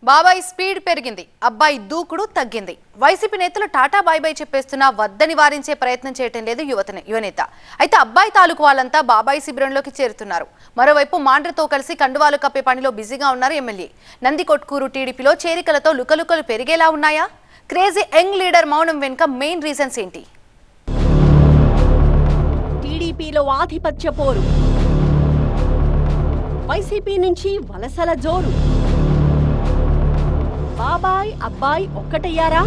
బాబాయ్ స్పీడ్ పెరిగింది, అబ్బాయి దూకుడు తగ్గింది. వైసీపీ నేతలు టాటా బై బై చెప్పేస్తున్నా వద్దని వారించే ప్రయత్నం చేయటం లేదు యువనేత. అయితే అబ్బాయి తాలూకు వాళ్ళంతా బాబాయ్ శిబిరంలోకి చేరుతున్నారు. మరోవైపు మాండ్రతో కలిసి కండువాలు కప్పే పనిలో బిజీగా ఉన్నారు ఎమ్మెల్యే. నందికొట్కూరు టీడీపీలో చేరికలతో లుకలుకలు పెరిగేలా ఉన్నాయా? క్రేజీ యంగ్ లీడర్ మౌనం వెనుక మెయిన్ రీజన్స్ ఏంటి? టీడీపీలో ఆధిపత్య పోరు, వైసీపీ నుంచి వలసల జోరు. బాబాయ్ అబ్బాయి ఒక్కటయ్యారా?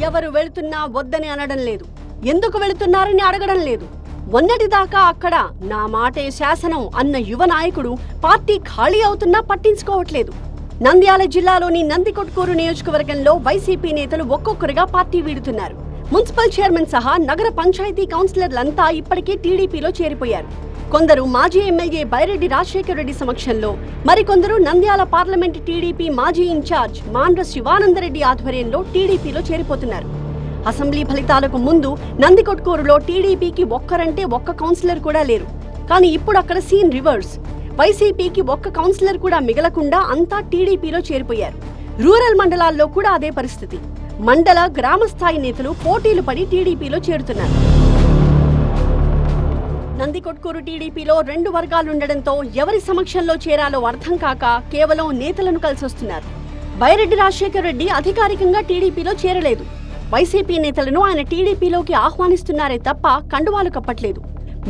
ఎవరు వెళుతున్నా వద్దని అనడం లేదు, ఎందుకు వెళుతున్నారని అడగడం లేదు. మొన్నటిదాకా అక్కడ నా మాటే శాసనం అన్న యువ నాయకుడు పార్టీ ఖాళీ అవుతున్నా పట్టించుకోవట్లేదు. నంద్యాల జిల్లాలోని నందికొట్కూరు నియోజకవర్గంలో వైసీపీ నేతలు ఒక్కొక్కరుగా పార్టీ వీడుతున్నారు. మున్సిపల్ చైర్మన్ సహా నగర పంచాయతీ కౌన్సిలర్లంతా ఇప్పటికే టీడీపీలో చేరిపోయారు. కొందరు మాజీ ఎమ్మెల్యే బైరెడ్డి రాజశేఖర రెడ్డి సమక్షంలో, మరికొందరు నంద్యాల పార్లమెంట్ టీడీపీ మాజీ ఇన్ఛార్జ్ మాండ్ర శివానందరెడ్డి ఆధ్వర్యంలో టీడీపీలో చేరిపోతున్నారు. అసెంబ్లీ ఫలితాలకు ముందు నందికొట్కూరులో టీడీపీకి ఒక్కరంటే ఒక్క కౌన్సిలర్ కూడా లేరు. కానీ ఇప్పుడు అక్కడ సీన్ రివర్స్. వైసీపీకి ఒక్క కౌన్సిలర్ కూడా మిగలకుండా అంతా టీడీపీలో చేరిపోయారు. రూరల్ మండలాల్లో కూడా అదే పరిస్థితి. మండల గ్రామ స్థాయి నేతలు పోటీలు పడి టీడీపీలో చేరుతున్నారు. నందికొట్కూరు టీడీపీలో రెండు వర్గాలుండడంతో ఎవరి సమక్షంలో చేరాలో అర్థం కాక కేవలం నేతలను కలిసొస్తున్నారు. బైరెడ్డి రాజశేఖర రెడ్డి అధికారికంగా టీడీపీలో చేరలేదు. వైసీపీ నేతలను ఆయన టీడీపీలోకి ఆహ్వానిస్తున్నారే తప్ప కండువాలు కప్పట్లేదు.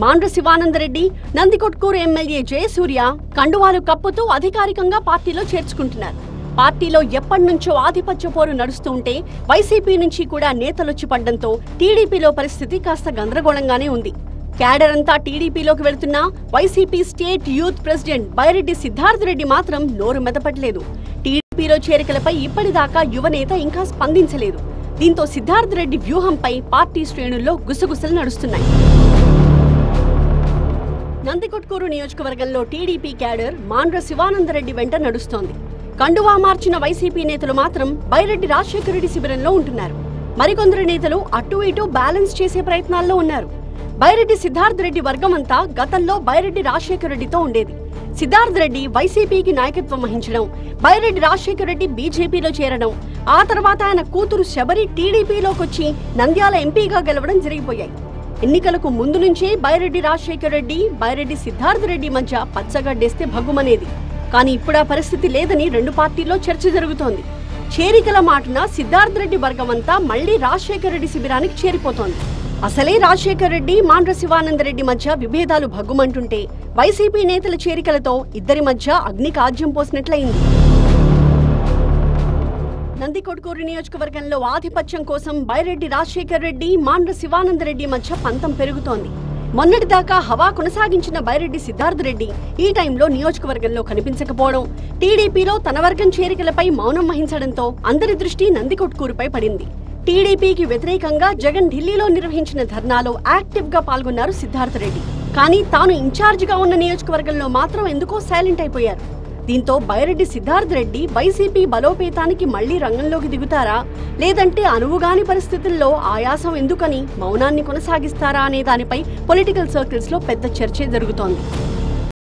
మాండ్ర శివానందరెడ్డి, నందికొట్కూరు ఎమ్మెల్యే జయసూర్య కండువాలు కప్పుతూ అధికారికంగా పార్టీలో చేర్చుకుంటున్నారు. పార్టీలో ఎప్పటినుంచో ఆధిపత్య పోరు నడుస్తూ ఉంటే వైసీపీ నుంచి కూడా నేతలొచ్చి పడ్డంతో టీడీపీలో పరిస్థితి కాస్త గందరగోళంగానే ఉంది. క్యాడర్ అంతా టీడీపీలోకి వెళుతున్నా YCP state youth president Byreddy Siddharth Reddy మాత్రం నోరు మెదపట్లేదు. టీడీపీలో చేరికలపై ఇప్పటిదాకా యువనేత ఇంకా స్పందించలేదు. దీంతో సిద్ధార్థ్ రెడ్డి వ్యూహంపై పార్టీ శ్రేణుల్లో గుసగుసలు నడుస్తున్నాయి. నందికొట్కూరు నియోజకవర్గంలో టీడీపీ క్యాడర్ మాండ్ర శివానందరెడ్డి వెంట నడుస్తోంది. కండువా మార్చిన వైసీపీ నేతలు మాత్రం బైరెడ్డి రాజశేఖర రెడ్డి శిబిరంలో ఉంటున్నారు. మరికొందరు నేతలు అటు ఇటు బ్యాలెన్స్ చేసే ప్రయత్నాల్లో ఉన్నారు. బైరెడ్డి సిద్ధార్థ్ రెడ్డి వర్గం అంతా గతంలో బైరెడ్డి రాజశేఖర రెడ్డితో ఉండేది. సిద్ధార్థ్ రెడ్డి వైసీపీకి నాయకత్వం వహించడం, బైరెడ్డి రాజశేఖర రెడ్డి బీజేపీలో చేరడం, ఆ తర్వాత ఆయన కూతురు శబరి టీడీపీలోకొచ్చి నంద్యాల ఎంపీగా గెలవడం జరిగిపోయాయి. ఎన్నికలకు ముందు నుంచే బైరెడ్డి రాజశేఖర రెడ్డి, బైరెడ్డి సిద్ధార్థ్ రెడ్డి మధ్య పచ్చగడ్డేస్తే భగ్గుమనేది. కానీ ఇప్పుడు ఆ పరిస్థితి లేదని రెండు పార్టీల్లో చర్చ జరుగుతోంది. చేరికల మాటున సిద్ధార్థ్ రెడ్డి వర్గం అంతా మళ్లీ రాజశేఖర రెడ్డి శిబిరానికి చేరిపోతోంది. అసలే రాజశేఖర రెడ్డి, మాండ్ర శివానందరెడ్డి మధ్య విభేదాలు భగ్గుమంటుంటే వైసీపీ నేతల చేరికలతో ఇద్దరి మధ్య అగ్నికాజ్యం పోసినట్లయింది. నందికొట్కూరు నియోజకవర్గంలో ఆధిపత్యం కోసం బైరెడ్డి రాజశేఖర రెడ్డి, మాండ్ర శివానందరెడ్డి మధ్య పంతం పెరుగుతోంది. మొన్నటిదాకా హవా కొనసాగించిన బైరెడ్డి సిద్ధార్థ్ రెడ్డి ఈ టైంలో నియోజకవర్గంలో కనిపించకపోవడం, టీడీపీలో తన వర్గం చేరికలపై మౌనం వహించడంతో అందరి దృష్టి నందికొట్కూరుపై పడింది. టీడీపీకి వ్యతిరేకంగా జగన్ ఢిల్లీలో నిర్వహించిన ధర్నాలో యాక్టివ్ గా పాల్గొన్నారు సిద్ధార్థ్ రెడ్డి. కానీ తాను ఇన్ఛార్జిగా ఉన్న నియోజకవర్గంలో మాత్రం ఎందుకో సైలెంట్ అయిపోయారు. దీంతో బైరెడ్డి సిద్ధార్థ్ రెడ్డి వైసీపీ బలోపేతానికి మళ్లీ రంగంలోకి దిగుతారా, లేదంటే అనువుగాని పరిస్థితుల్లో ఆయాసం ఎందుకని మౌనాన్ని కొనసాగిస్తారా అనే దానిపై పొలిటికల్ సర్కిల్స్ లో పెద్ద చర్చే జరుగుతోంది.